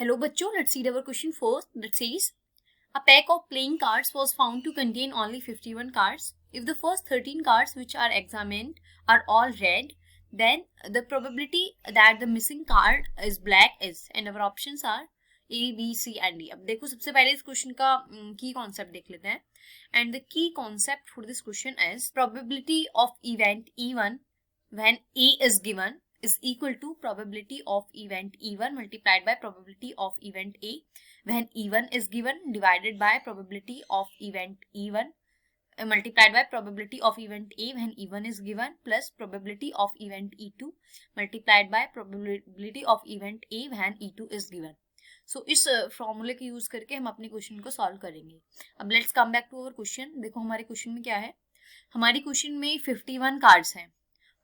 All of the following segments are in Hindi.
Hello बच्चों, let's read our question first. That says, a pack of playing cards was found to contain only 51 cards. If the first 13 cards which are examined are all red, then the probability that the missing card is black is, and our options are A, B, C and D. अब देखो सबसे पहले इस क्वेश्चन का की कॉन्सेप्ट देख लेते हैं. And the key concept for this question is probability of event E1 when A is given is equal to probability of event E1 multiplied by probability of event A when E1 is given divided by probability of event E1 multiplied by probability of event A when E1 is given plus probability of event E2 multiplied by probability of event A when E2 is given. सो इस फॉर्मूले के यूज करके हम अपने क्वेश्चन को सॉल्व करेंगे. अब let's come back to our question. देखो हमारे क्वेश्चन में क्या है. हमारी क्वेश्चन में 51 कार्ड्स हैं,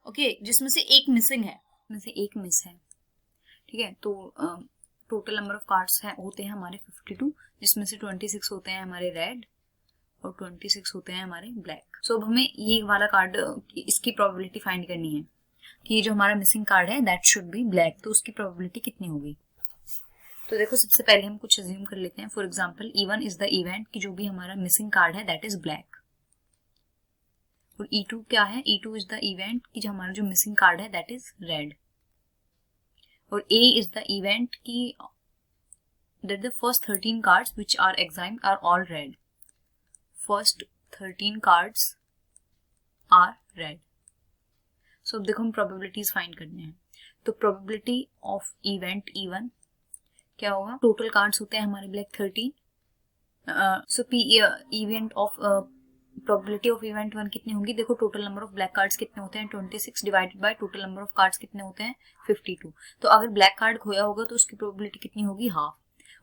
ओके, जिसमें से एक मिसिंग है, में से एक मिस है. ठीक है, तो टोटल नंबर ऑफ कार्ड्स होते हैं हमारे 52, जिसमें से 26 होते हैं हमारे रेड और 26 होते हैं हमारे ब्लैक. सो अब हमें ये वाला कार्ड, इसकी प्रोबेबिलिटी फाइंड करनी है कि ये जो हमारा मिसिंग कार्ड है दैट शुड बी ब्लैक. तो उसकी प्रोबेबिलिटी कितनी होगी. तो देखो सबसे पहले हम कुछ अज्यूम कर लेते हैं. For example E1 is the event कि जो भी हमारा मिसिंग कार्ड है दैट इज ब्लैक. और E2 क्या है. E2 इज द इवेंट कि जो हमारा जो मिसिंग कार्ड है दैट इज रेड. और A इज द इवेंट कि that the first 13 cards which are examined are all red. First 13 cards are red. So अब देखो हम प्रोबेबिलिटीज फाइंड करने हैं. तो प्रोबेबिलिटी ऑफ इवेंट E1 क्या होगा. टोटल कार्ड्स होते हैं हमारे black 13. So event of probability of event 1 कितनी होगी. देखो total number of black cards कितने होते हैं 26 divided by total number of cards कितने होते हैं 52. तो अगर ब्लैक कार्ड खोया होगा तो उसकी प्रोबेबिलिटी कितनी होगी हाफ.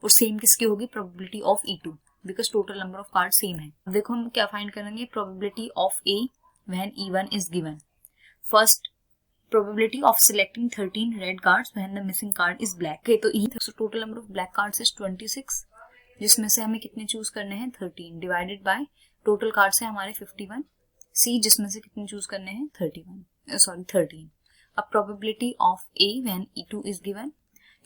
और सेम किसकी होगी probability of E2 because total number of card same है. देखो हम क्या फाइंड करेंगे. Probability of A when E1 is given. First probability of selecting 13 red cards when the missing card is black. Okay, तो so total number of black cards is 26, जिसमें से हमें कितने चूज करने हैं 13 डिवाइडेड बाय टोटल कार्ड्स है हमारे 51. C जिसमें से कितने चूज करने हैं 13. अब probability of A when E2 is given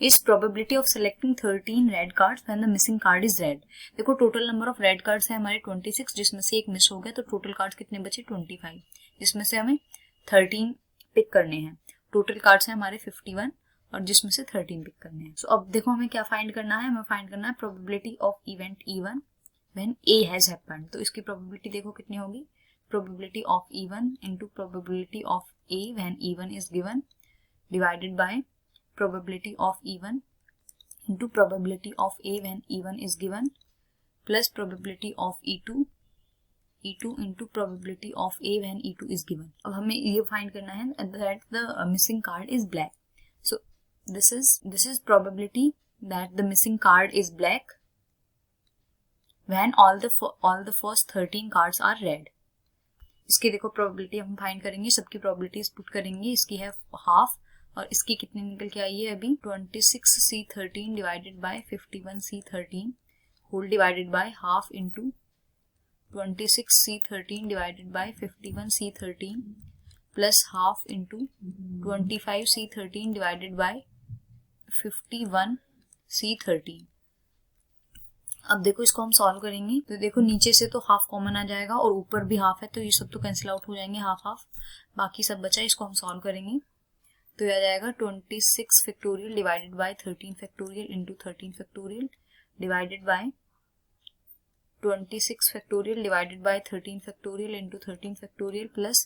is probability of selecting 13 red cards when the missing card is red. देखो total number of red cards है हमारे 26, जिसमें से एक मिस हो गया तो टोटल कार्ड्स कितने बचे 25, जिसमें से हमें 13 पिक करने हैं. टोटल कार्ड्स हैं हमारे 51 और जिसमें से 13 पिक करने हैं. सो अब देखो हमें क्या फाइंड करना है. हमें फाइंड करना है probability of event E1 when A has happened. तो इसकी प्रोबेबिलिटी देखो कितनी होगी. Probability of E1 into probability of A when E1 is given divided by probability of E1 into probability of A when E1 is given plus probability of E2 into probability of A when E2 is given. अब हमें ये फाइंड करना है that the missing card is black. So this is probability that the missing card is black when all the first 13 cards are red. इसकी देखो probability हम फाइंड करेंगे. सबकी probabilities पुट करेंगे. इसकी है हाफ और इसकी कितनी निकल के आई है अभी 26C13 divided by 51C13 whole divided by half into 26C13 divided by 51C13 plus half into 25C13 divided by 51C13. अब देखो इसको हम सॉल्व करेंगे. तो देखो नीचे से तो हाफ कॉमन आ जाएगा और ऊपर भी हाफ है तो ये सब तो कैंसिल आउट हो जाएंगे हाफ हाफ. बाकी सब बचा. इसको हम सॉल्व करेंगे तो यह आ जाएगा 26 factorial divided by 13 factorial into 13 factorial divided by 26 factorial divided by 13 factorial into 13 factorial plus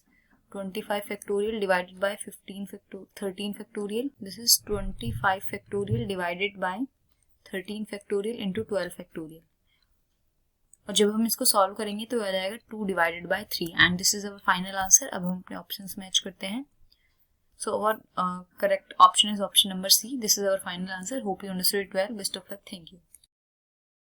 25 factorial divided by 13 factorial. This is 25 factorial divided by 13 factorial into 12 factorial. और जब हम इसको सॉल्व करेंगे तो आ जाएगा 2 divided by 3 and this is our final answer. अब हम अपने ऑप्शंस मैच करते हैं. So our correct option is option number C. This is our final answer. Hope you understood it well. Best of luck. Thank you.